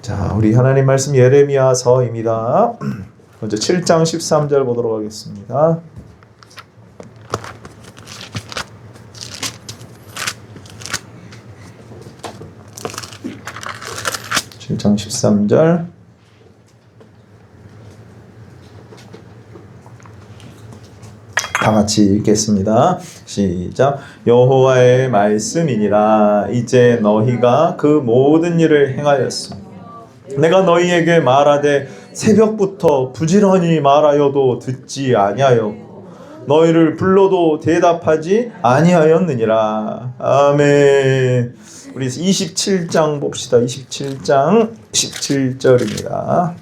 자, 우리 하나님 말씀 예레미야서입니다. 먼저 7장 13절 보도록 하겠습니다. 장 13절 다 같이 읽겠습니다. 시작. 여호와의 말씀이니라. 이제 너희가 그 모든 일을 행하였으니 내가 너희에게 말하되 새벽부터 부지런히 말하여도 듣지 아니하였고 너희를 불러도 대답하지 아니하였느니라. 아멘. 우리 27장 봅시다. 27장 17절입니다.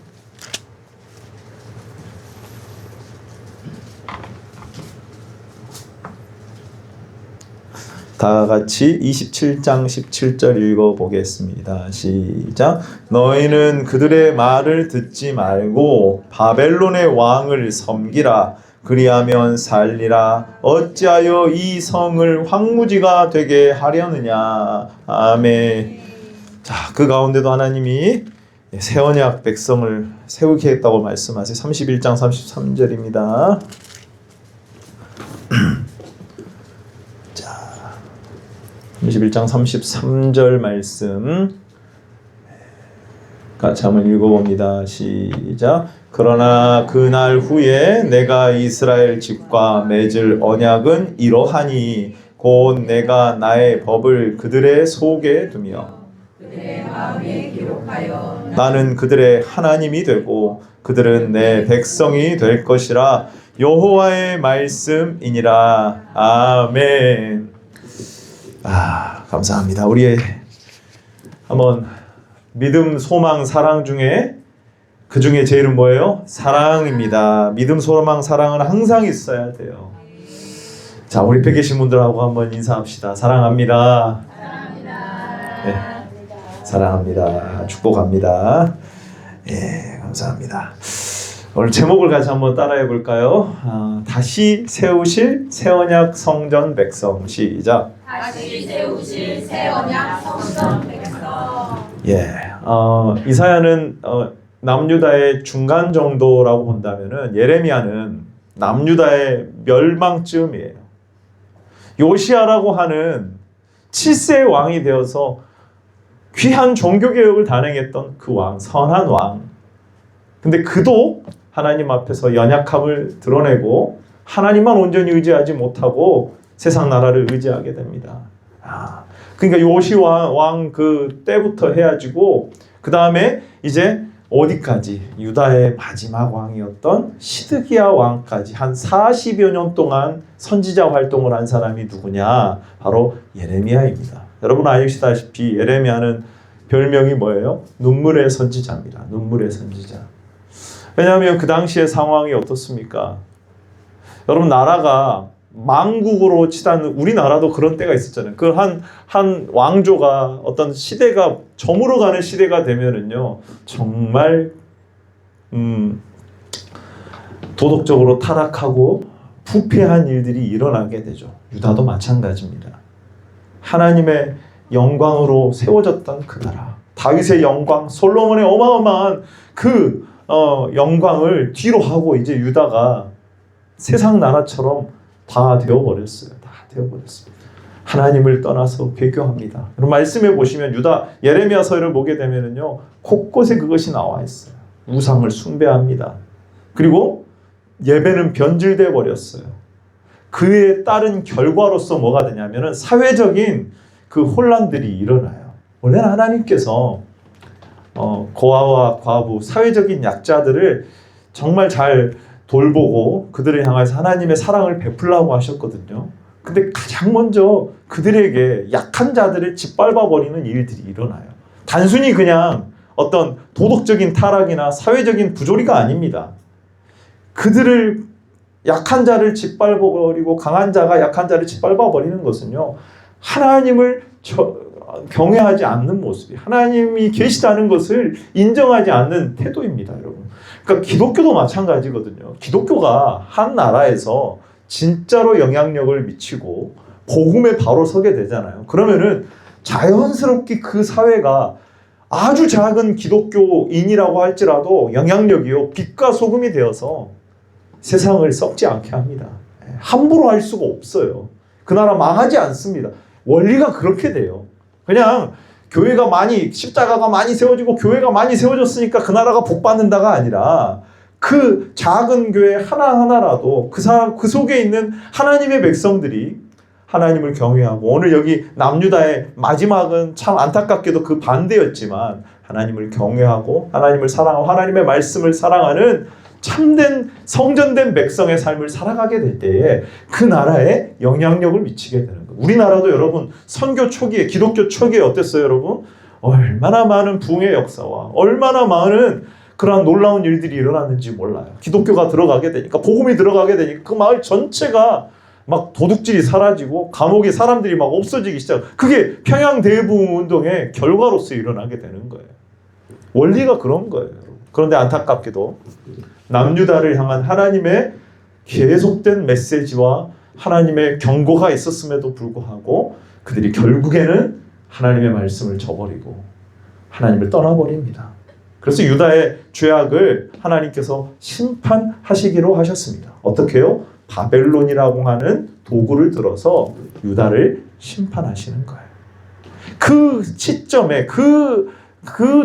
다 같이 27장 17절 읽어보겠습니다. 시작. 너희는 그들의 말을 듣지 말고 바벨론의 왕을 섬기라. 그리하면 살리라. 어찌하여 이 성을 황무지가 되게 하려느냐. 아멘. 자, 그 가운데도 하나님이 새 언약 백성을 세우겠다고 말씀하세요. 31장 33절입니다. 자, 31장 33절 말씀 같이 한번 읽어봅니다. 시작. 그러나 그날 후에 내가 이스라엘 집과 맺을 언약은 이러하니 곧 내가 나의 법을 그들의 속에 두며 그들의 마음에 기록하여 나는 그들의 하나님이 되고 그들은 내 백성이 될 것이라. 여호와의 말씀이니라. 아멘. 감사합니다. 우리 한번 믿음, 소망, 사랑 중에 그 중에 제일은 뭐예요? 사랑입니다. 믿음, 소망, 사랑은 항상 있어야 돼요. 자, 우리 뵙 계신 분들하고 한번 인사합시다. 사랑합니다. 사랑합니다. 네, 사랑합니다. 축복합니다. 예, 감사합니다. 오늘 제목을 같이 한번 따라해 볼까요? 다시 세우실 새 언약 성전 백성. 시작. 다시 세우실 새 언약 성전 백성. 예, 이사야는 남유다의 중간 정도라고 본다면은 예레미야는 남유다의 멸망쯤이에요. 요시야라고 하는 7세 왕이 되어서 귀한 종교개혁을 단행했던 그 왕, 선한 왕. 근데 그도 하나님 앞에서 연약함을 드러내고 하나님만 온전히 의지하지 못하고 세상 나라를 의지하게 됩니다. 그러니까 요시야 왕 그 때부터 해야지고 그 다음에 이제 어디까지? 유다의 마지막 왕이었던 시드기야 왕까지 한 40여 년 동안 선지자 활동을 한 사람이 누구냐? 바로 예레미야입니다. 여러분 아시다시피 예레미야는 별명이 뭐예요? 눈물의 선지자입니다. 눈물의 선지자. 왜냐하면 그 당시의 상황이 어떻습니까? 여러분 나라가 망국으로 치닫는 우리나라도 그런 때가 있었잖아요. 그 한 왕조가 어떤 시대가 저물어가는 시대가 되면은요 정말 도덕적으로 타락하고 부패한 일들이 일어나게 되죠. 유다도 마찬가지입니다. 하나님의 영광으로 세워졌던 그 나라, 다윗의 영광, 솔로몬의 어마어마한 그 영광을 뒤로 하고 이제 유다가 세상 나라처럼 다 되어버렸어요. 다 되어버렸습니다. 하나님을 떠나서 배교합니다. 그럼 말씀해 보시면 유다 예레미야서를 보게 되면은요 곳곳에 그것이 나와 있어요. 우상을 숭배합니다. 그리고 예배는 변질돼 버렸어요. 그에 따른 결과로서 뭐가 되냐면은 사회적인 그 혼란들이 일어나요. 원래는 하나님께서 고아와 과부, 사회적인 약자들을 정말 잘 돌보고 그들을 향해서 하나님의 사랑을 베풀라고 하셨거든요. 근데 가장 먼저 그들에게 약한 자들을 짓밟아버리는 일들이 일어나요. 단순히 그냥 어떤 도덕적인 타락이나 사회적인 부조리가 아닙니다. 그들을 약한 자를 짓밟아버리고 강한 자가 약한 자를 짓밟아버리는 것은요. 하나님을 경외하지 않는 모습이 하나님이 계시다는 것을 인정하지 않는 태도입니다. 여러분. 그러니까 기독교도 마찬가지거든요. 기독교가 한 나라에서 진짜로 영향력을 미치고 복음에 바로 서게 되잖아요. 그러면은 자연스럽게 그 사회가 아주 작은 기독교인이라고 할지라도 영향력이요, 빛과 소금이 되어서 세상을 썩지 않게 합니다. 함부로 할 수가 없어요. 그 나라 망하지 않습니다. 원리가 그렇게 돼요. 그냥 교회가 많이, 십자가가 많이 세워지고 교회가 많이 세워졌으니까 그 나라가 복받는다가 아니라 그 작은 교회 하나하나라도 그 속에 있는 하나님의 백성들이 하나님을 경외하고, 오늘 여기 남유다의 마지막은 참 안타깝게도 그 반대였지만 하나님을 경외하고 하나님을 사랑하고 하나님의 말씀을 사랑하는 참된 성전된 백성의 삶을 살아가게 될 때에 그 나라에 영향력을 미치게 되는 거예요. 우리나라도 여러분 선교 초기에, 기독교 초기에 어땠어요 여러분? 얼마나 많은 부흥의 역사와 얼마나 많은 그러한 놀라운 일들이 일어났는지 몰라요. 기독교가 들어가게 되니까, 복음이 들어가게 되니까 그 마을 전체가 막 도둑질이 사라지고 감옥에 사람들이 막 없어지기 시작. 그게 평양 대부흥 운동의 결과로서 일어나게 되는 거예요. 원리가 그런 거예요. 그런데 안타깝게도 남유다를 향한 하나님의 계속된 메시지와 하나님의 경고가 있었음에도 불구하고 그들이 결국에는 하나님의 말씀을 저버리고 하나님을 떠나버립니다. 그래서 유다의 죄악을 하나님께서 심판하시기로 하셨습니다. 어떻게 해요? 바벨론이라고 하는 도구를 들어서 유다를 심판하시는 거예요. 그 시점에 그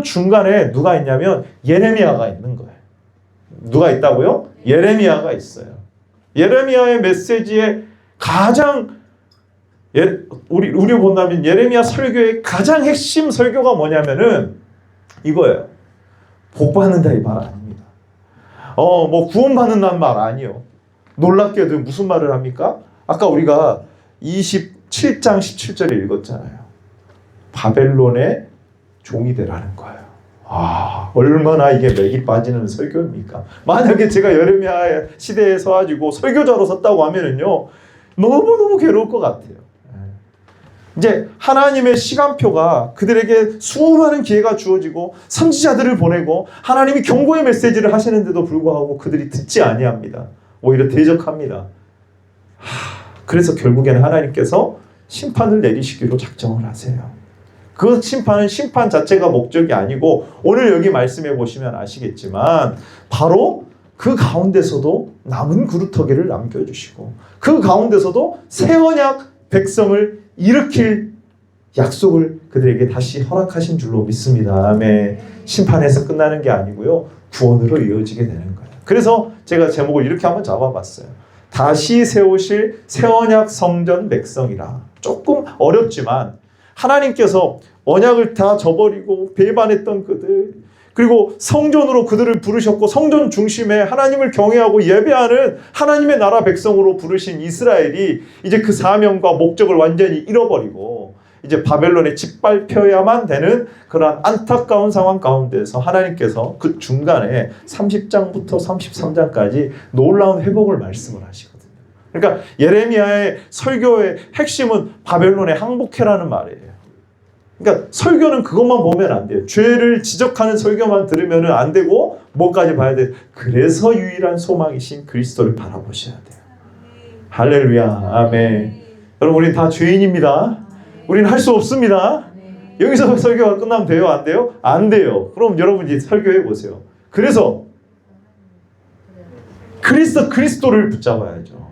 중간에 누가 있냐면 예레미야가 있는 거예요. 누가 있다고요? 예레미야가 있어요. 예레미야의 메시지에 가장 우리 본다면 예레미야 설교의 가장 핵심 설교가 뭐냐면은 이거예요. 복 받는다 이 말 아닙니다. 뭐 구원받는다는 말 아니요. 놀랍게도 무슨 말을 합니까? 아까 우리가 27장 17절에 읽었잖아요. 바벨론의 종이 되라는 거예요. 얼마나 이게 맥이 빠지는 설교입니까? 만약에 제가 예레미야 시대에 서가지고 설교자로 섰다고 하면은요, 너무너무 괴로울 것 같아요. 이제 하나님의 시간표가 그들에게 수많은 기회가 주어지고 선지자들을 보내고 하나님이 경고의 메시지를 하시는데도 불구하고 그들이 듣지 아니합니다. 오히려 대적합니다. 그래서 결국에는 하나님께서 심판을 내리시기로 작정을 하세요. 그 심판은 심판 자체가 목적이 아니고, 오늘 여기 말씀해 보시면 아시겠지만 바로 그 가운데서도 남은 그루터기를 남겨주시고 그 가운데서도 새 언약 백성을 일으킬 약속을 그들에게 다시 허락하신 줄로 믿습니다. 아멘. 심판에서 끝나는 게 아니고요, 구원으로 이어지게 되는 거예요. 그래서 제가 제목을 이렇게 한번 잡아봤어요. 다시 세우실 새 언약 성전 백성이라. 조금 어렵지만 하나님께서 언약을 다 저버리고 배반했던 그들, 그리고 성전으로 그들을 부르셨고 성전 중심에 하나님을 경외하고 예배하는 하나님의 나라 백성으로 부르신 이스라엘이 이제 그 사명과 목적을 완전히 잃어버리고 이제 바벨론에 짓밟혀야만 되는 그러한 안타까운 상황 가운데서 하나님께서 그 중간에 30장부터 33장까지 놀라운 회복을 말씀을 하시거든요. 그러니까 예레미야의 설교의 핵심은 바벨론에 항복해라는 말이에요. 그러니까 설교는 그것만 보면 안 돼요. 죄를 지적하는 설교만 들으면 안 되고 뭐까지 봐야 돼요? 그래서 유일한 소망이신 그리스도를 바라보셔야 돼요. 할렐루야. 아멘. 여러분, 우린 다 죄인입니다. 우리는 할 수 없습니다. 여기서 설교가 끝나면 돼요? 안 돼요? 안 돼요. 그럼 여러분 이제 설교해 보세요. 그래서 그리스도를 붙잡아야죠.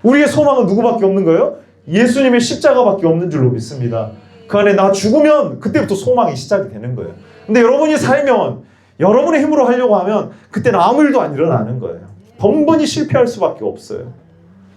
우리의 소망은 누구밖에 없는 거예요? 예수님의 십자가밖에 없는 줄로 믿습니다. 그 안에 나 죽으면 그때부터 소망이 시작이 되는 거예요. 근데 여러분이 살면, 여러분의 힘으로 하려고 하면 그때는 아무 일도 안 일어나는 거예요. 번번이 실패할 수밖에 없어요.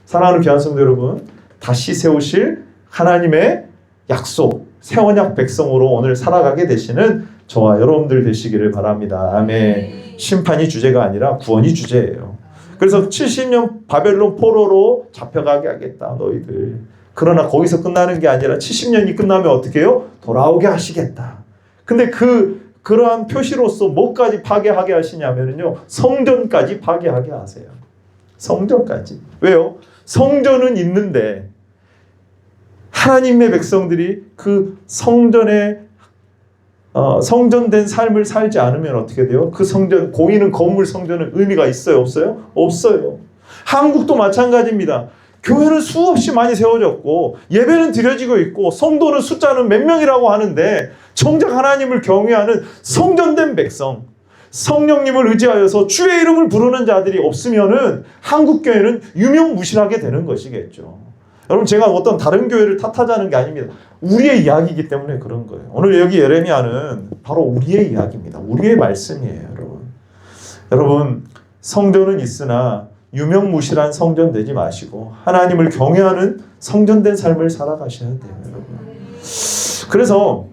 사랑하는 귀한 성도 여러분, 다시 세우실 하나님의 약속, 새 언약 백성으로 오늘 살아가게 되시는 저와 여러분들 되시기를 바랍니다. 아멘. 심판이 주제가 아니라 구원이 주제예요. 그래서 70년 바벨론 포로로 잡혀가게 하겠다 너희들. 그러나 거기서 끝나는 게 아니라 70년이 끝나면 어떻게 해요? 돌아오게 하시겠다. 근데 그러한 표시로서 뭐까지 파괴하게 하시냐면요, 성전까지 파괴하게 하세요. 성전까지. 왜요? 성전은 있는데 하나님의 백성들이 그 성전에 성전된 삶을 살지 않으면 어떻게 돼요? 그 성전, 보이는 건물 성전은 의미가 있어요? 없어요? 없어요. 한국도 마찬가지입니다. 교회는 수없이 많이 세워졌고 예배는 드려지고 있고 성도는 숫자는 몇 명이라고 하는데 정작 하나님을 경외하는 성전된 백성, 성령님을 의지하여서 주의 이름을 부르는 자들이 없으면은 한국 교회는 유명무실하게 되는 것이겠죠. 여러분, 제가 어떤 다른 교회를 탓하자는 게 아닙니다. 우리의 이야기이기 때문에 그런 거예요. 오늘 여기 예레미야는 바로 우리의 이야기입니다. 우리의 말씀이에요, 여러분. 여러분, 성전은 있으나 유명무실한 성전 되지 마시고 하나님을 경외하는 성전된 삶을 살아가셔야 돼요, 여러분. 그래서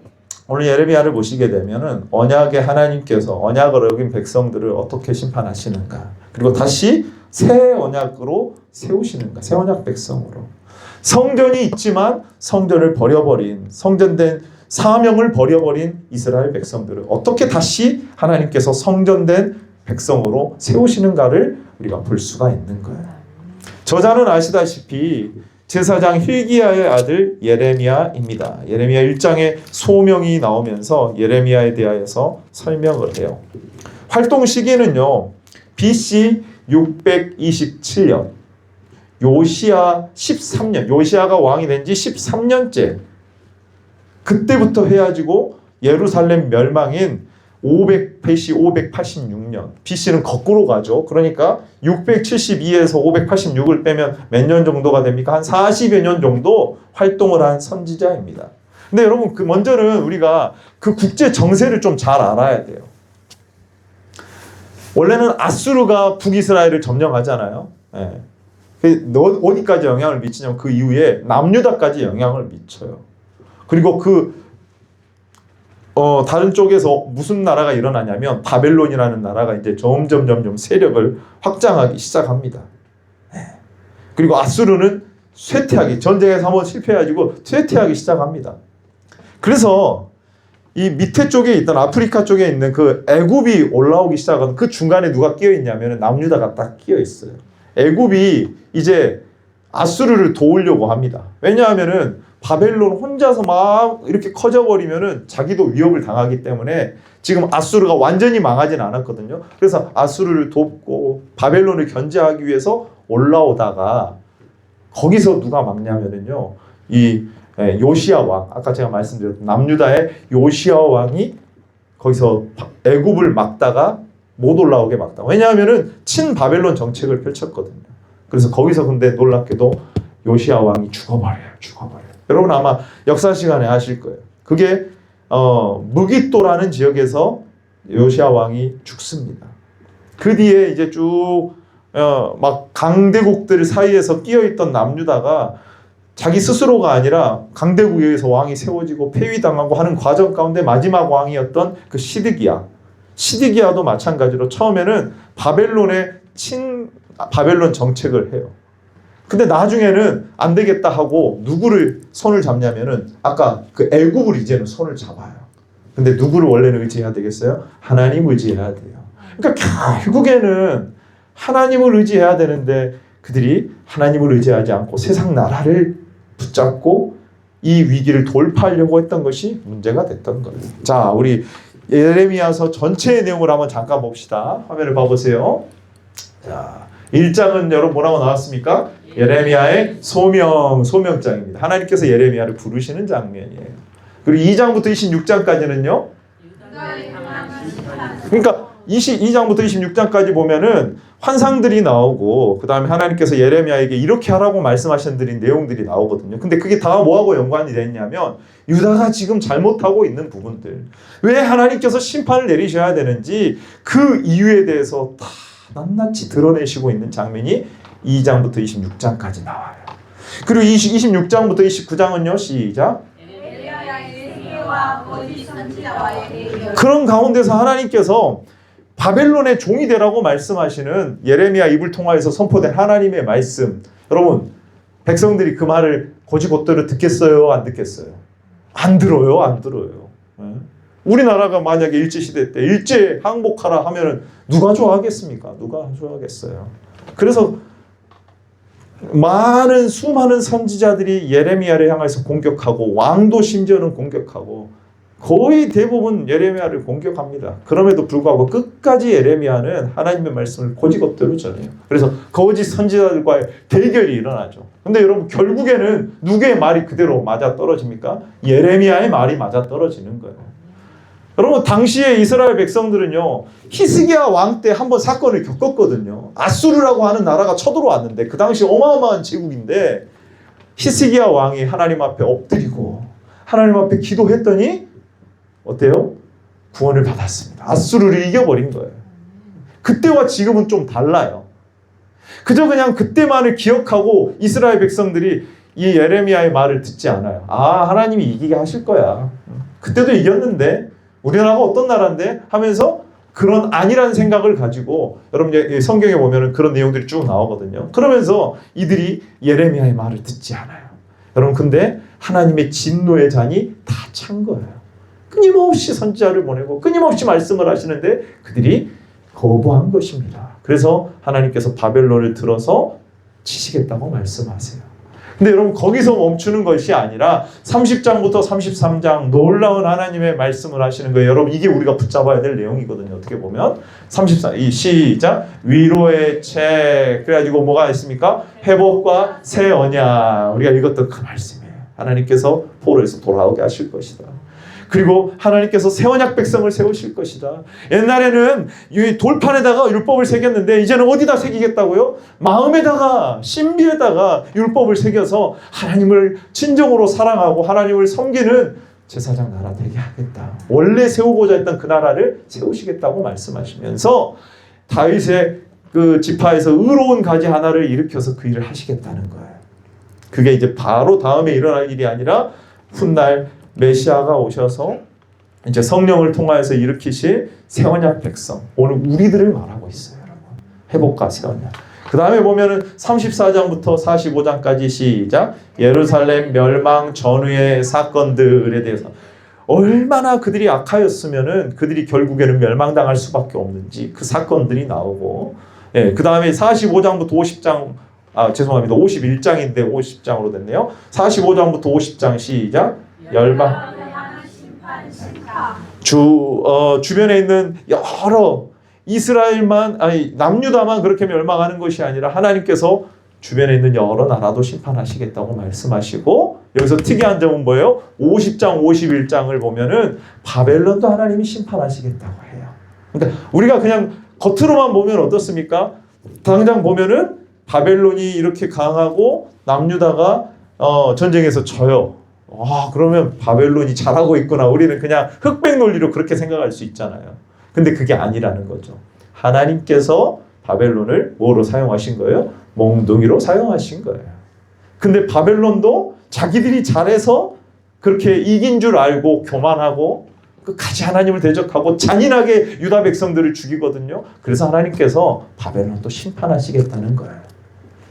오늘 예레미야를 보시게 되면은 언약의 하나님께서 언약을 어긴 백성들을 어떻게 심판하시는가, 그리고 다시 새 언약으로 세우시는가, 새 언약 백성으로. 성전이 있지만 성전을 버려버린, 성전된 사명을 버려버린 이스라엘 백성들을 어떻게 다시 하나님께서 성전된 백성으로 세우시는가를 우리가 볼 수가 있는 거예요. 저자는 아시다시피 제사장 힐기야의 아들 예레미야입니다. 예레미야 1장에 소명이 나오면서 예레미야에 대하여서 설명을 해요. 활동 시기는요, BC 627년, 요시야 13년, 요시야가 왕이 된 지 13년째, 그때부터 해야지고 예루살렘 멸망인 BC 586년, BC는 거꾸로 가죠. 그러니까 672에서 586을 빼면 몇 년 정도가 됩니까? 한 40여 년 정도 활동을 한 선지자입니다. 근데 여러분, 먼저는 우리가 그 국제 정세를 좀 잘 알아야 돼요. 원래는 아수르가 북이스라엘을 점령하잖아요. 네. 어디까지 영향을 미치냐면 그 이후에 남유다까지 영향을 미쳐요. 그리고 다른 쪽에서 무슨 나라가 일어나냐면 바벨론이라는 나라가 이제 점점 세력을 확장하기 시작합니다. 그리고 아수르는 쇠퇴하기, 전쟁에서 한번 실패해가지고 쇠퇴하기 시작합니다. 그래서 이 밑에 쪽에 있던 아프리카 쪽에 있는 그 애굽이 올라오기 시작하는 그 중간에 누가 끼어 있냐면 남유다가 딱 끼어 있어요. 애굽이 이제 아수르를 도우려고 합니다. 왜냐하면은 바벨론 혼자서 막 이렇게 커져버리면은 자기도 위협을 당하기 때문에 지금 아수르가 완전히 망하진 않았거든요. 그래서 아수르를 돕고 바벨론을 견제하기 위해서 올라오다가 거기서 누가 막냐면은요, 이 요시야 왕, 아까 제가 말씀드렸던 남유다의 요시야 왕이 거기서 애굽을 막다가 못 올라오게 막다. 왜냐하면은 친바벨론 정책을 펼쳤거든요. 그래서 거기서 근데 놀랍게도 요시야 왕이 죽어버려요. 여러분 아마 역사 시간에 아실 거예요. 그게 무깃도라는 지역에서 요시야 왕이 죽습니다. 그 뒤에 이제 쭉 막 강대국들 사이에서 끼어있던 남유다가 자기 스스로가 아니라 강대국에 의해서 왕이 세워지고 폐위당하고 하는 과정 가운데 마지막 왕이었던 그 시드기야도 마찬가지로 처음에는 바벨론의 바벨론 정책을 해요. 근데 나중에는 안 되겠다 하고 누구를 손을 잡냐면은 아까 그 애굽을 이제는 손을 잡아요. 근데 누구를 원래는 의지해야 되겠어요? 하나님 의지해야 돼요. 그러니까 결국에는 하나님을 의지해야 되는데 그들이 하나님을 의지하지 않고 세상 나라를 붙잡고 이 위기를 돌파하려고 했던 것이 문제가 됐던 거예요. 자, 우리 예레미야서 전체의 내용을 한번 잠깐 봅시다. 화면을 봐보세요. 자, 1장은 여러분 뭐라고 나왔습니까? 예레미야의 소명장입니다. 하나님께서 예레미야를 부르시는 장면이에요. 그리고 2장부터 26장까지는요. 그러니까 22장부터 26장까지 보면은 환상들이 나오고 그 다음에 하나님께서 예레미야에게 이렇게 하라고 말씀하신 내용들이 나오거든요. 근데 그게 다 뭐하고 연관이 됐냐면 유다가 지금 잘못하고 있는 부분들, 왜 하나님께서 심판을 내리셔야 되는지 그 이유에 대해서 다 낱낱이 드러내시고 있는 장면이 2장부터 26장까지 나와요. 그리고 26장부터 29장은요. 시작. 그런 가운데서 하나님께서 바벨론의 종이 되라고 말씀하시는 예레미야 입을 통하여서 선포된 하나님의 말씀. 여러분, 백성들이 그 말을 곧이곧대로 듣겠어요? 안 듣겠어요? 안 들어요. 우리나라가 만약에 일제시대 때 일제 항복하라 하면은 누가 좋아하겠습니까? 누가 좋아하겠어요? 그래서 수많은 선지자들이 예레미야를 향해서 공격하고 왕도 심지어는 공격하고 거의 대부분 예레미야를 공격합니다. 그럼에도 불구하고 끝까지 예레미야는 하나님의 말씀을 곧이곧대로 전해요. 그래서 거짓 선지자들과의 대결이 일어나죠. 근데 여러분 결국에는 누구의 말이 그대로 맞아 떨어집니까? 예레미야의 말이 맞아 떨어지는 거예요. 여러분 당시에 이스라엘 백성들은요 히스기야 왕 때 한번 사건을 겪었거든요. 아수르라고 하는 나라가 쳐들어왔는데 그 당시 어마어마한 제국인데 히스기야 왕이 하나님 앞에 엎드리고 하나님 앞에 기도했더니 어때요? 구원을 받았습니다. 아수르를 이겨버린 거예요. 그때와 지금은 좀 달라요. 그저 그냥 그때만을 기억하고 이스라엘 백성들이 이 예레미야의 말을 듣지 않아요. 아, 하나님이 이기게 하실 거야. 그때도 이겼는데 우리나라가 어떤 나라인데 하면서 그런 아니라는 생각을 가지고 여러분 성경에 보면 그런 내용들이 쭉 나오거든요. 그러면서 이들이 예레미야의 말을 듣지 않아요. 여러분 근데 하나님의 진노의 잔이 다 찬 거예요. 끊임없이 선지자를 보내고 끊임없이 말씀을 하시는데 그들이 거부한 것입니다. 그래서 하나님께서 바벨론을 들어서 치시겠다고 말씀하세요. 근데 여러분 거기서 멈추는 것이 아니라 30장부터 33장 놀라운 하나님의 말씀을 하시는 거예요. 여러분 이게 우리가 붙잡아야 될 내용이거든요. 어떻게 보면 34 시작 위로의 책 그래가지고 뭐가 있습니까? 회복과 새 언약 우리가 읽었던 그 말씀이에요. 하나님께서 포로에서 돌아오게 하실 것이다. 그리고 하나님께서 새 언약 백성을 세우실 것이다. 옛날에는 이 돌판에다가 율법을 새겼는데 이제는 어디다 새기겠다고요? 마음에다가 신비에다가 율법을 새겨서 하나님을 진정으로 사랑하고 하나님을 섬기는 제사장 나라 되게 하겠다. 원래 세우고자 했던 그 나라를 세우시겠다고 말씀하시면서 다윗의 그 지파에서 의로운 가지 하나를 일으켜서 그 일을 하시겠다는 거예요. 그게 이제 바로 다음에 일어날 일이 아니라 훗날 메시아가 오셔서 이제 성령을 통하여서 일으키실 새 언약 백성 오늘 우리들을 말하고 있어요. 여러분. 회복과 새 언약. 그 다음에 보면은 34장부터 45장까지 시작 예루살렘 멸망 전후의 사건들에 대해서 얼마나 그들이 악하였으면은 그들이 결국에는 멸망당할 수밖에 없는지 그 사건들이 나오고 예, 그 다음에 45장부터 50장 죄송합니다. 51장인데 50장으로 됐네요. 45장부터 50장 시작 열방 주변에 있는 여러 이스라엘만 남유다만 그렇게 멸망하는 것이 아니라 하나님께서 주변에 있는 여러 나라도 심판하시겠다고 말씀하시고 여기서 특이한 점은 뭐예요? 50장 51장을 보면은 바벨론도 하나님이 심판하시겠다고 해요. 그러니까 우리가 그냥 겉으로만 보면 어떻습니까? 당장 보면은 바벨론이 이렇게 강하고 남유다가 전쟁에서 져요. 그러면 바벨론이 잘하고 있구나. 우리는 그냥 흑백 논리로 그렇게 생각할 수 있잖아요. 근데 그게 아니라는 거죠. 하나님께서 바벨론을 뭐로 사용하신 거예요? 몽둥이로 사용하신 거예요. 근데 바벨론도 자기들이 잘해서 그렇게 이긴 줄 알고 교만하고 끝까지 하나님을 대적하고 잔인하게 유다 백성들을 죽이거든요. 그래서 하나님께서 바벨론도 심판하시겠다는 거예요.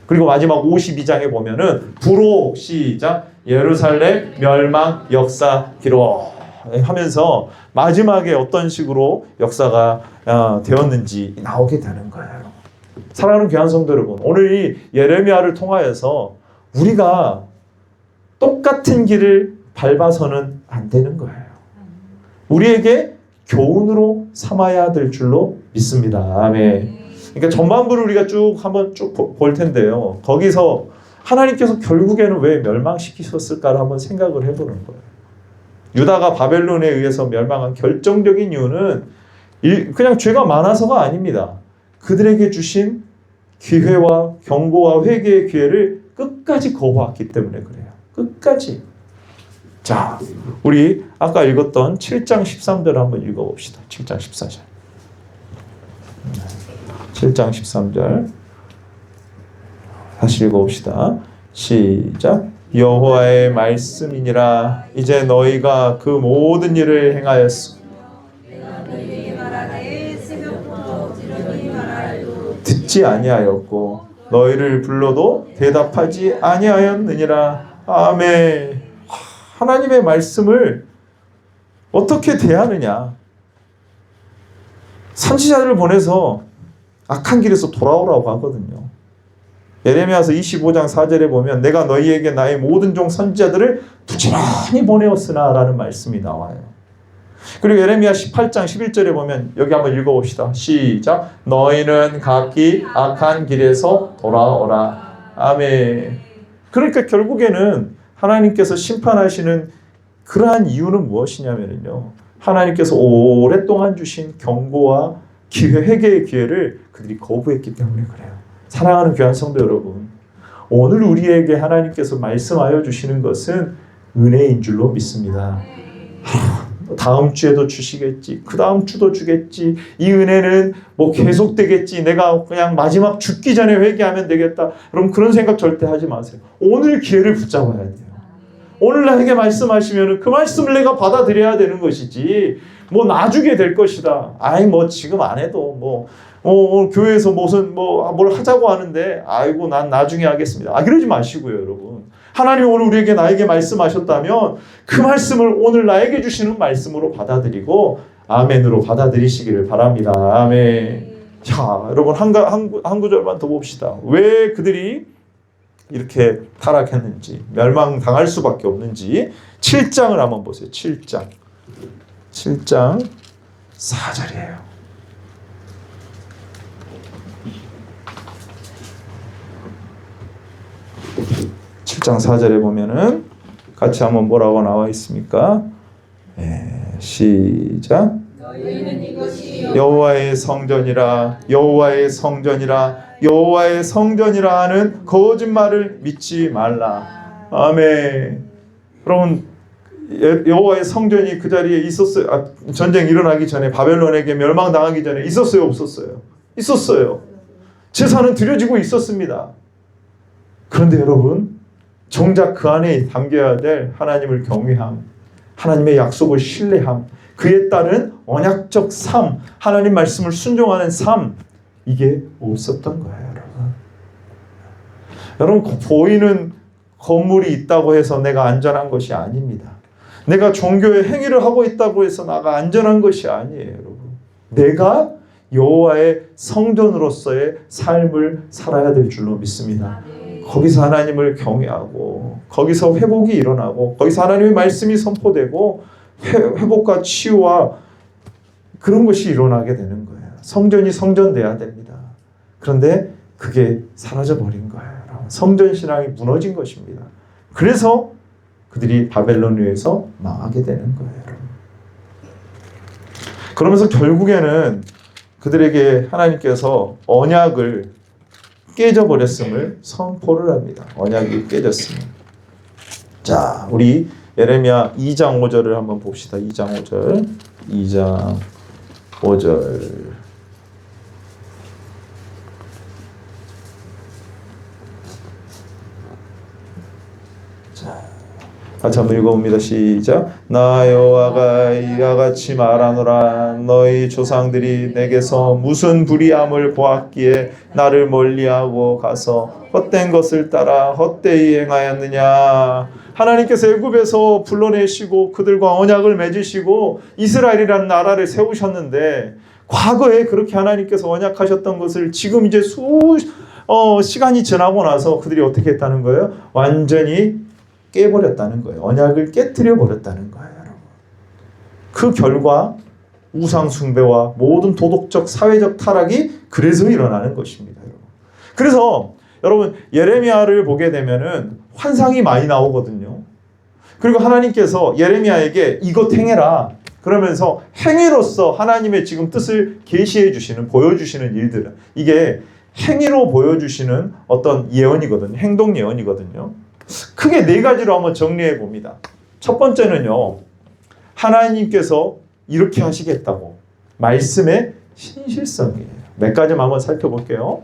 그리고 마지막 52장에 보면은 부록 시작 예루살렘 멸망 역사 기록 하면서 마지막에 어떤 식으로 역사가 되었는지 나오게 되는 거예요. 사랑하는 귀한 성도 여러분, 오늘 이 예레미야를 통하여서 우리가 똑같은 길을 밟아서는 안 되는 거예요. 우리에게 교훈으로 삼아야 될 줄로 믿습니다. 아멘. 그러니까 전반부를 우리가 한번 볼 텐데요. 거기서 하나님께서 결국에는 왜 멸망시키셨을까를 한번 생각을 해보는 거예요. 유다가 바벨론에 의해서 멸망한 결정적인 이유는 그냥 죄가 많아서가 아닙니다. 그들에게 주신 기회와 경고와 회개의 기회를 끝까지 거부했기 때문에 그래요. 끝까지. 자, 우리 아까 읽었던 7장 13절을 한번 읽어봅시다. 7장 14절. 7장 13절 다시 읽어봅시다. 시작. 여호와의 말씀이니라. 이제 너희가 그 모든 일을 행하였으며 듣지 아니하였고 너희를 불러도 대답하지 아니하였느니라. 아멘. 하나님의 말씀을 어떻게 대하느냐. 선지자들을 보내서 악한 길에서 돌아오라고 하거든요. 예레미야서 25장 4절에 보면 내가 너희에게 나의 모든 종 선지자들을 부지런히 보내었으나 라는 말씀이 나와요. 그리고 예레미야 18장 11절에 보면 여기 한번 읽어봅시다. 시작. 너희는 각기 악한 길에서 돌아오라. 아멘. 그러니까 결국에는 하나님께서 심판하시는 그러한 이유는 무엇이냐면요. 하나님께서 오랫동안 주신 경고와 기회, 회개의 기회를 그들이 거부했기 때문에 그래요. 사랑하는 귀한 성도 여러분, 오늘 우리에게 하나님께서 말씀하여 주시는 것은 은혜인 줄로 믿습니다. 다음 주에도 주시겠지, 그 다음 주도 주겠지, 이 은혜는 뭐 계속되겠지, 내가 그냥 마지막 죽기 전에 회개하면 되겠다. 여러분 그런 생각 절대 하지 마세요. 오늘 기회를 붙잡아야 돼요. 오늘 나에게 말씀하시면 그 말씀을 내가 받아들여야 되는 것이지, 뭐 나중에 될 것이다, 아이 뭐 지금 안 해도 오늘 교회에서 무슨 뭘 하자고 하는데 아이고 난 나중에 하겠습니다, 그러지 마시고요. 여러분, 하나님 오늘 우리에게 나에게 말씀하셨다면 그 말씀을 오늘 나에게 주시는 말씀으로 받아들이고 아멘으로 받아들이시기를 바랍니다. 아멘. 자, 여러분 한 구절만 더 봅시다. 왜 그들이 이렇게 타락했는지, 멸망당할 수밖에 없는지 7장을 한번 보세요. 7장 4절이에요. 7장 4절에 보면은 같이 한번 뭐라고 나와 있습니까? 시작. 너희는 이것이 여호와의 성전이라, 여호와의 성전이라, 여호와의 성전이라 하는 거짓말을 믿지 말라. 아멘. 여러분, 여호와의 성전이 그 자리에 있었어요. 전쟁 일어나기 전에, 바벨론에게 멸망당하기 전에 있었어요, 없었어요? 있었어요. 제사는 드려지고 있었습니다. 그런데 여러분, 정작 그 안에 담겨야 될 하나님을 경외함, 하나님의 약속을 신뢰함, 그에 따른 언약적 삶, 하나님 말씀을 순종하는 삶, 이게 없었던 거예요. 여러분, 보이는 건물이 있다고 해서 내가 안전한 것이 아닙니다. 내가 종교의 행위를 하고 있다고 해서 나가 안전한 것이 아니에요. 여러분, 내가 여호와의 성전으로서의 삶을 살아야 될 줄로 믿습니다. 거기서 하나님을 경외하고, 거기서 회복이 일어나고, 거기서 하나님의 말씀이 선포되고 회복과 치유와 그런 것이 일어나게 되는 거예요. 성전이 성전돼야 됩니다. 그런데 그게 사라져버린 거예요. 성전 신앙이 무너진 것입니다. 그래서 그들이 바벨론에서 망하게 되는 거예요. 그러면서 결국에는 그들에게 하나님께서 언약을 깨져버렸음을 선포를 합니다. 언약이 깨졌습니다. 자, 우리 예레미야 2장 5절을 한번 봅시다. 2장 5절. 2장 5절. 같이 한번 읽어봅니다. 시작. 나 여호와가 이와 같이 말하노라. 너희 조상들이 내게서 무슨 불의함을 보았기에 나를 멀리하고 가서 헛된 것을 따라 헛되이 행하였느냐. 하나님께서 애굽에서 불러내시고 그들과 언약을 맺으시고 이스라엘이라는 나라를 세우셨는데, 과거에 그렇게 하나님께서 언약하셨던 것을 지금 이제 시간이 지나고 나서 그들이 어떻게 했다는 거예요? 완전히 깨버렸다는 거예요. 언약을 깨뜨려 버렸다는 거예요. 여러분. 그 결과 우상 숭배와 모든 도덕적 사회적 타락이 그래서 일어나는 것입니다. 여러분. 그래서 여러분, 예레미야를 보게 되면은 환상이 많이 나오거든요. 그리고 하나님께서 예레미야에게 이것 행해라 그러면서 행위로서 하나님의 지금 뜻을 계시해 주시는, 보여주시는 일들, 이게 행위로 보여주시는 어떤 예언이거든요. 행동 예언이거든요. 크게 네 가지로 한번 정리해 봅니다. 첫 번째는요, 하나님께서 이렇게 하시겠다고 말씀의 신실성이에요. 몇 가지만 한번 살펴볼게요.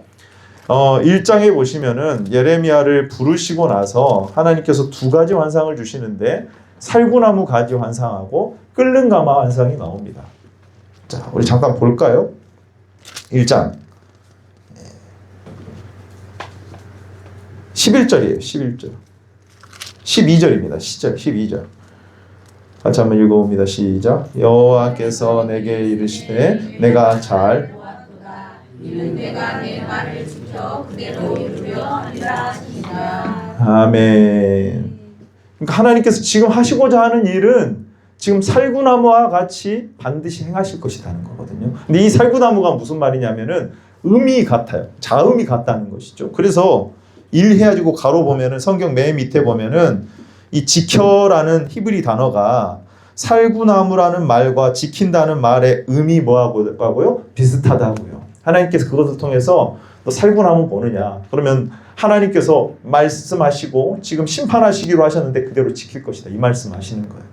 1장에 보시면은 예레미야를 부르시고 나서 하나님께서 두 가지 환상을 주시는데, 살구나무 가지 환상하고 끓는 가마 환상이 나옵니다. 자, 우리 잠깐 볼까요? 1장 11절이에요. 11절. 12절입니다. 12절. 같이 한번 읽어봅니다. 시작. 여호와께서 내게 이르시되 내가 잘 이는 내가 내 말을 지켜 그대로 이루려 하리라 하시니라. 아멘. 그러니까 하나님께서 지금 하시고자 하는 일은 지금 살구나무와 같이 반드시 행하실 것이라는 거거든요. 근데 이 살구나무가 무슨 말이냐면은 음이 같아요. 자음이 같다는 것이죠. 그래서 일해가지고 가로 보면은 성경 맨 밑에 보면은 이 지켜라는 히브리 단어가 살구나무라는 말과 지킨다는 말의 의미 뭐하고요? 비슷하다고요. 하나님께서 그것을 통해서 너 살구나무 보느냐? 그러면 하나님께서 말씀하시고 지금 심판하시기로 하셨는데 그대로 지킬 것이다. 이 말씀하시는 거예요.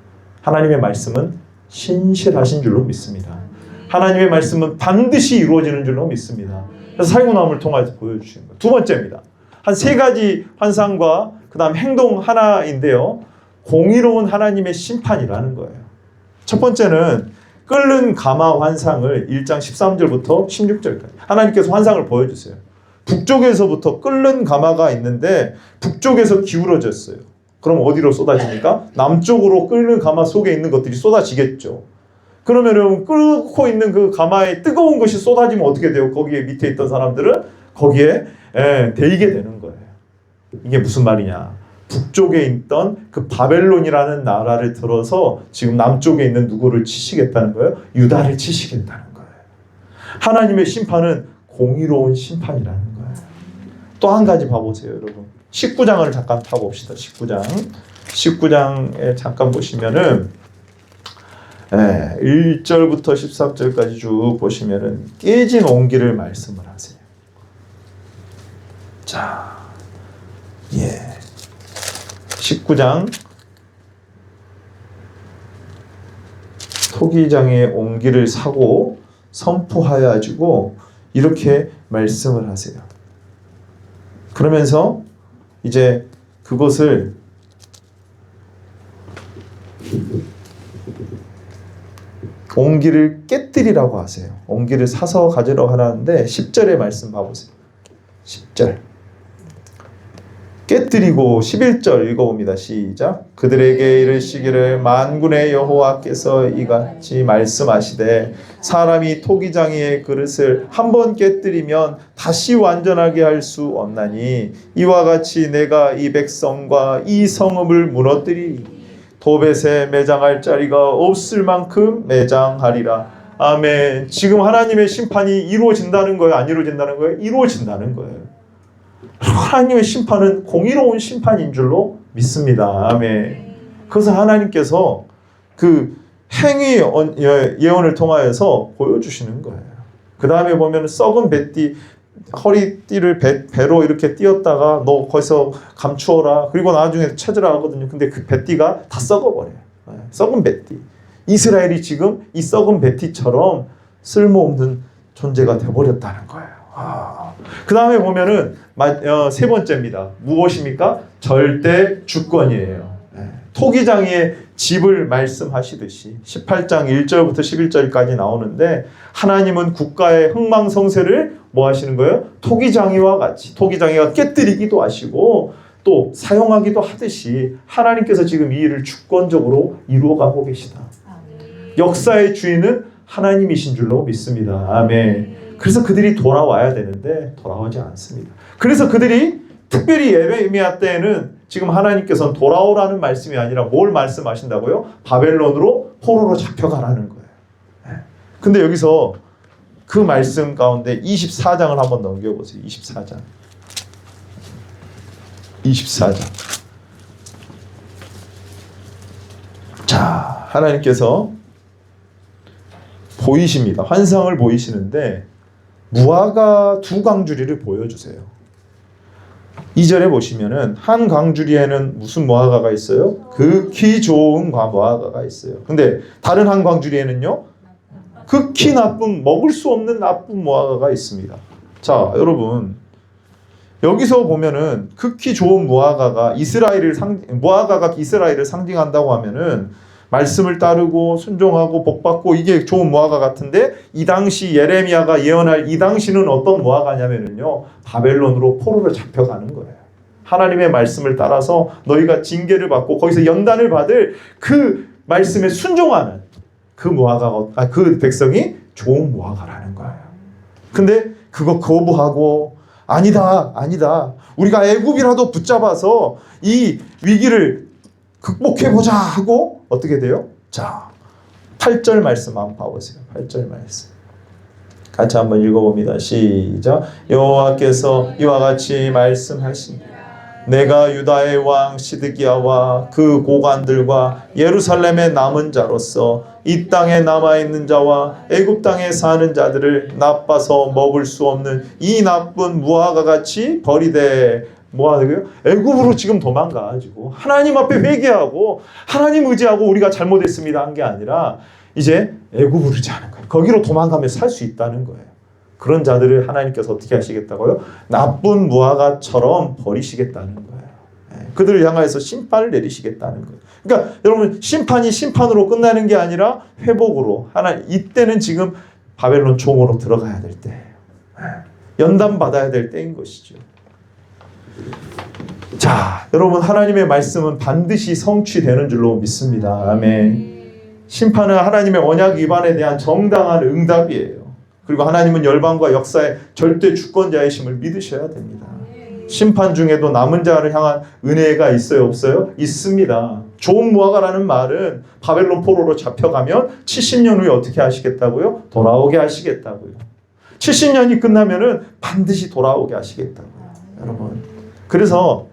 하나님의 말씀은 신실하신 줄로 믿습니다. 하나님의 말씀은 반드시 이루어지는 줄로 믿습니다. 그래서 살구나무를 통해서 보여주시는 거예요. 두 번째입니다. 한 세 가지 환상과 그 다음 행동 하나인데요. 공의로운 하나님의 심판이라는 거예요. 첫 번째는 끓는 가마 환상을 1장 13절부터 16절까지 하나님께서 환상을 보여주세요. 북쪽에서부터 끓는 가마가 있는데 북쪽에서 기울어졌어요. 그럼 어디로 쏟아집니까? 남쪽으로 끓는 가마 속에 있는 것들이 쏟아지겠죠. 그러면은 끓고 있는 그 가마에 뜨거운 것이 쏟아지면 어떻게 돼요? 거기에 밑에 있던 사람들은 거기에 데이게 되는 거예요. 이게 무슨 말이냐? 북쪽에 있던 그 바벨론이라는 나라를 들어서 지금 남쪽에 있는 누구를 치시겠다는 거예요? 유다를 치시겠다는 거예요. 하나님의 심판은 공의로운 심판이라는 거예요. 또 한 가지 봐보세요, 여러분. 19장을 잠깐 타봅시다. 19장에 잠깐 보시면은 1절부터 13절까지 쭉 보시면은 깨진 옹기를 말씀을 하세요. 자, 19장 토기장의 옹기를 사고 선포하여 가지고 이렇게 말씀을 하세요. 그러면서 이제 그것을 옹기를 깨뜨리라고 하세요. 옹기를 사서 가지러 하라는데 10절의 말씀 봐보세요. 10절 깨뜨리고 11절 읽어봅니다. 시작. 그들에게 이르시기를 만군의 여호와께서 이같이 말씀하시되 사람이 토기장이의 그릇을 한번 깨뜨리면 다시 완전하게 할 수 없나니 이와 같이 내가 이 백성과 이 성읍을 무너뜨리리. 도벳에 매장할 자리가 없을 만큼 매장하리라. 아멘. 지금 하나님의 심판이 이루어진다는 거예요? 안 이루어진다는 거예요? 이루어진다는 거예요. 하나님의 심판은 공의로운 심판인 줄로 믿습니다. 아멘. 그래서 하나님께서 그 행위 예언을 통하여서 보여주시는 거예요. 그 다음에 보면 썩은 배띠, 허리띠를 배로 이렇게 띄었다가 너 거기서 감추어라. 그리고 나중에 찾으라 하거든요. 근데 그 배띠가 다 썩어버려요. 썩은 배띠. 이스라엘이 지금 이 썩은 배띠처럼 쓸모없는 존재가 되어버렸다는 거예요. 그 다음에 보면은 세 번째입니다. 무엇입니까? 절대 주권이에요. 토기장의 집을 말씀하시듯이 18장 1절부터 11절까지 나오는데 하나님은 국가의 흥망성쇠를 뭐 하시는 거예요? 토기장이와 같이 토기장이가 깨뜨리기도 하시고 또 사용하기도 하듯이 하나님께서 지금 이 일을 주권적으로 이루어가고 계시다. 역사의 주인은 하나님이신 줄로 믿습니다. 아멘. 그래서 그들이 돌아와야 되는데 돌아오지 않습니다. 그래서 그들이 특별히 예레미야 때에는 지금 하나님께서는 돌아오라는 말씀이 아니라 뭘 말씀하신다고요? 바벨론으로 포로로 잡혀가라는 거예요. 근데 여기서 그 말씀 가운데 24장을 한번 넘겨보세요. 24장. 자, 하나님께서 보이십니다. 환상을 보이시는데 무화과 두 강주리를 보여주세요. 2절에 보시면은 한 강주리에는 무슨 무화과가 있어요? 극히 좋은 무화과가 있어요. 근데 다른 한 강주리에는요, 극히 나쁜, 먹을 수 없는 나쁜 무화과가 있습니다. 자, 여러분, 여기서 보면은 극히 좋은 무화과가 이스라엘을 상징한다고 하면은 말씀을 따르고 순종하고 복받고 이게 좋은 무화과 같은데 이 당시 예레미야가 예언할 이 당시는 어떤 무화과냐면요, 바벨론으로 포로를 잡혀가는 거예요. 하나님의 말씀을 따라서 너희가 징계를 받고 거기서 연단을 받을 그 말씀에 순종하는 그 무화과가, 그 백성이 좋은 무화과라는 거예요. 근데 그거 거부하고 아니다 우리가 애굽이라도 붙잡아서 이 위기를 극복해보자 하고 어떻게 돼요? 자, 8절 말씀 한번 봐보세요. 8절 말씀 같이 한번 읽어봅니다. 시작. 여호와께서 이와 같이 말씀하시니 내가 유다의 왕 시드기야와 그 고관들과 예루살렘의 남은 자로서 이 땅에 남아있는 자와 애굽 땅에 사는 자들을 나빠서 먹을 수 없는 이 나쁜 무화과 같이 버리되, 뭐 하는 거예요? 애굽으로 지금 도망가가지고 하나님 앞에 회개하고 하나님 의지하고 우리가 잘못했습니다 한 게 아니라 이제 애굽으로 하는 거예요. 거기로 도망가면 살 수 있다는 거예요. 그런 자들을 하나님께서 어떻게 하시겠다고요? 나쁜 무화과처럼 버리시겠다는 거예요. 그들을 향하여서 심판을 내리시겠다는 거예요. 그러니까 여러분, 심판이 심판으로 끝나는 게 아니라 회복으로, 이때는 지금 바벨론 총으로 들어가야 될 때예요. 연단 받아야 될 때인 것이죠. 자, 여러분, 하나님의 말씀은 반드시 성취되는 줄로 믿습니다. 아멘. 심판은 하나님의 언약 위반에 대한 정당한 응답이에요. 그리고 하나님은 열방과 역사의 절대 주권자이심을 믿으셔야 됩니다. 심판 중에도 남은 자를 향한 은혜가 있어요, 없어요? 있습니다. 좋은 무화과라는 말은 바벨론 포로로 잡혀가면 70년 후에 어떻게 하시겠다고요? 돌아오게 하시겠다고요. 70년이 끝나면은 반드시 돌아오게 하시겠다고요. 여러분. 그래서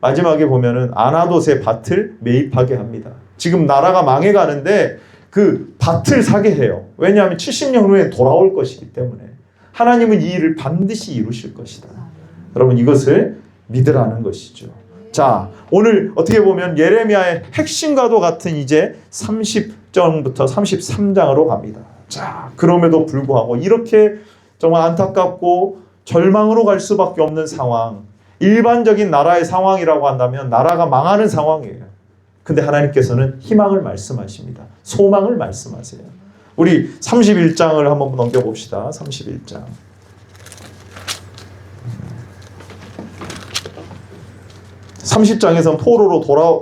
마지막에 보면은 아나돗의 밭을 매입하게 합니다. 지금 나라가 망해가는데 그 밭을 사게 해요. 왜냐하면 70년 후에 돌아올 것이기 때문에 하나님은 이 일을 반드시 이루실 것이다. 여러분, 이것을 믿으라는 것이죠. 자, 오늘 어떻게 보면 예레미야의 핵심과도 같은 이제 30장부터 33장으로 갑니다. 자, 그럼에도 불구하고 이렇게 정말 안타깝고 절망으로 갈 수밖에 없는 상황, 일반적인 나라의 상황이라고 한다면 나라가 망하는 상황이에요. 근데 하나님께서는 희망을 말씀하십니다. 소망을 말씀하세요. 우리 31장을 한번 넘겨봅시다. 31장. 30장에서는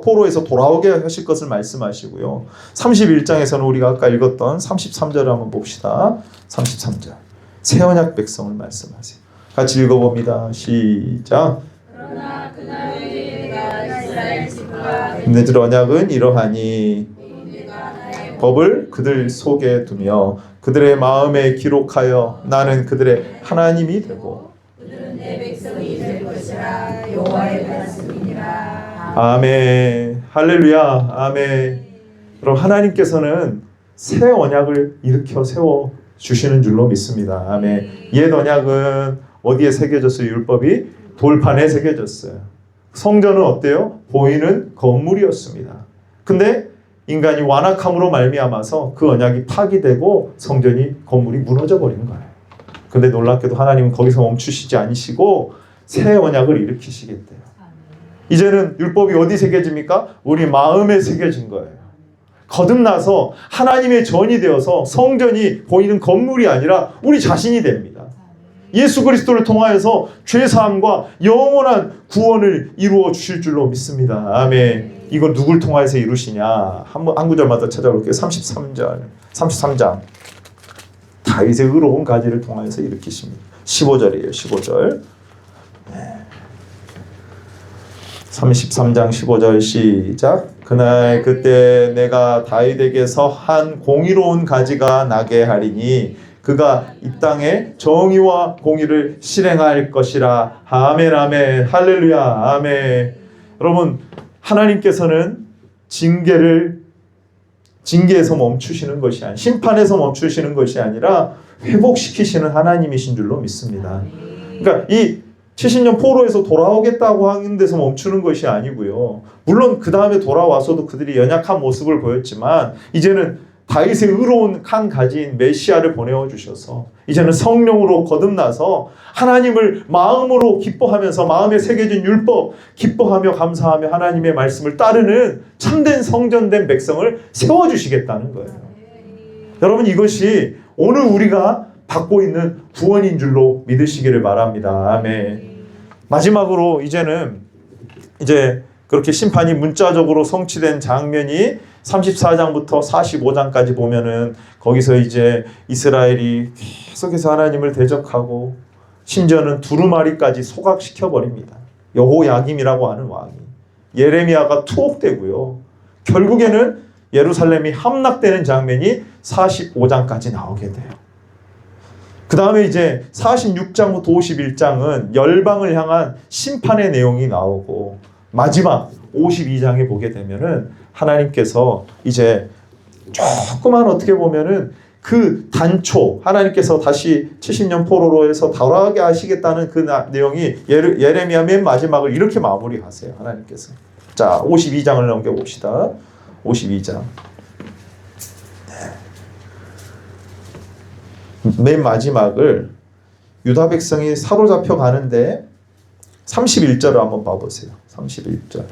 포로에서 돌아오게 하실 것을 말씀하시고요. 31장에서는 우리가 아까 읽었던 33절을 한번 봅시다. 33절. 새 언약 백성을 말씀하세요. 같이 읽어봅니다. 시작. 그러나 그날에 내가 이스라엘 집과 맺을 언약은 이러하니 법을 그들 속에 두며 그들의 마음에 기록하여 나는 그들의 하나님이 되고 그들은 내 백성이 될 것이라. 여호와의 말씀이니라. 아멘. 할렐루야. 아멘. 그럼 하나님께서는 새 언약을 일으켜 세워 주시는 줄로 믿습니다. 아멘. 옛 언약은 어디에 새겨졌어요? 율법이 돌판에 새겨졌어요. 성전은 어때요? 보이는 건물이었습니다. 근데 인간이 완악함으로 말미암아서 그 언약이 파기되고 성전이 건물이 무너져 버린 거예요. 근데 놀랍게도 하나님은 거기서 멈추시지 않으시고 새 언약을 일으키시겠대요. 이제는 율법이 어디 새겨집니까? 우리 마음에 새겨진 거예요. 거듭나서 하나님의 전이 되어서 성전이 보이는 건물이 아니라 우리 자신이 됩니다. 예수 그리스도를 통하여서 죄사함과 영원한 구원을 이루어 주실 줄로 믿습니다. 아멘. 이걸 누굴 통하여서 이루시냐? 한 구절마다 찾아볼게요. 33장. 다윗의 의로운 가지를 통하여서 일으키십니다. 15절이에요. 15절. 33장 15절 시작. 그날 그때 내가 다윗에게서 한 공의로운 가지가 나게 하리니 그가 이 땅에 정의와 공의를 실행할 것이라. 아멘. 아멘. 할렐루야. 아멘. 여러분, 하나님께서는 징계에서 멈추시는 것이 아니라 심판에서 멈추시는 것이 아니라 회복시키시는 하나님이신 줄로 믿습니다. 그러니까 이 70년 포로에서 돌아오겠다고 하는 데서 멈추는 것이 아니고요. 물론 그 다음에 돌아와서도 그들이 연약한 모습을 보였지만 이제는 다윗의 의로운 한 가지인 메시아를 보내어 주셔서 이제는 성령으로 거듭나서 하나님을 마음으로 기뻐하면서 마음에 새겨진 율법 기뻐하며 감사하며 하나님의 말씀을 따르는 참된 성전된 백성을 세워주시겠다는 거예요. 여러분, 이것이 오늘 우리가 받고 있는 구원인 줄로 믿으시기를 바랍니다. 아멘. 마지막으로 이제는 그렇게 심판이 문자적으로 성취된 장면이 34장부터 45장까지 보면은 거기서 이제 이스라엘이 계속해서 하나님을 대적하고 심지어는 두루마리까지 소각시켜 버립니다. 여호야김이라고 하는 왕이. 예레미야가 투옥되고요. 결국에는 예루살렘이 함락되는 장면이 45장까지 나오게 돼요. 그 다음에 이제 46장부터 51장은 열방을 향한 심판의 내용이 나오고, 마지막 52장에 보게 되면은 하나님께서 이제 조그만 어떻게 보면은 그 단초, 하나님께서 다시 70년 포로로 해서 돌아가게 하시겠다는 그 내용이 예레미야 맨 마지막을 이렇게 마무리하세요. 하나님께서. 자, 52장을 넘겨봅시다. 52장. 맨 마지막을 유다 백성이 사로잡혀 가는데 31절을 한번 봐보세요. 31절.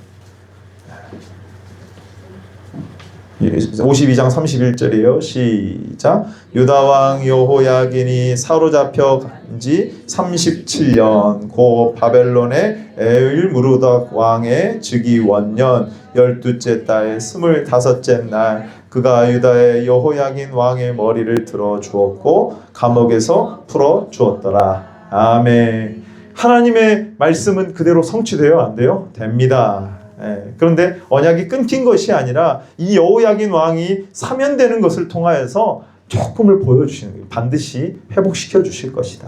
52장 31절이에요. 시작. 유다 왕 여호야긴이 사로잡혀 간지 37년 고 바벨론의 에일무르닥 왕의 즉위 원년 12째 달 25째 날 그가 유다의 여호야긴 왕의 머리를 들어 주었고 감옥에서 풀어 주었더라. 아멘. 하나님의 말씀은 그대로 성취돼요? 안 돼요? 됩니다. 그런데 언약이 끊긴 것이 아니라 이 여호야긴 왕이 사면되는 것을 통하여서 조금을 보여주시는 거예요. 반드시 회복시켜 주실 것이다.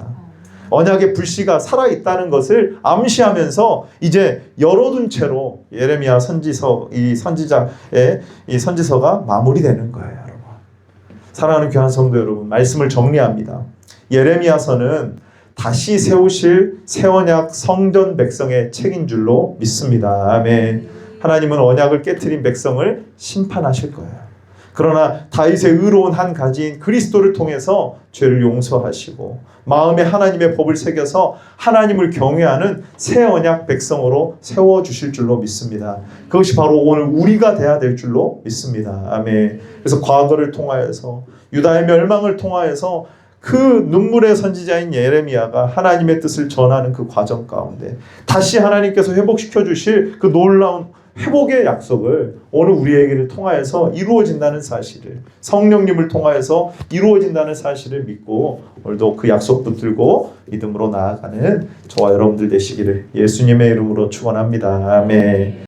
언약의 불씨가 살아있다는 것을 암시하면서 이제 열어둔 채로 예레미야 선지서, 이 선지자의 이 선지서가 마무리되는 거예요. 여러분, 사랑하는 귀한 성도 여러분, 말씀을 정리합니다. 예레미야서는 다시 세우실 새 언약 성전 백성의 책인 줄로 믿습니다. 아멘. 하나님은 언약을 깨트린 백성을 심판하실 거예요. 그러나 다윗의 의로운 한 가지인 그리스도를 통해서 죄를 용서하시고 마음에 하나님의 법을 새겨서 하나님을 경외하는 새 언약 백성으로 세워주실 줄로 믿습니다. 그것이 바로 오늘 우리가 돼야 될 줄로 믿습니다. 아멘. 그래서 과거를 통하여서 유다의 멸망을 통하여서 그 눈물의 선지자인 예레미야가 하나님의 뜻을 전하는 그 과정 가운데 다시 하나님께서 회복시켜 주실 그 놀라운 회복의 약속을 오늘 우리에게를 통하여서 이루어진다는 사실을, 성령님을 통하여서 이루어진다는 사실을 믿고 오늘도 그 약속 붙들고 믿음으로 나아가는 저와 여러분들 되시기를 예수님의 이름으로 축원합니다. 아멘.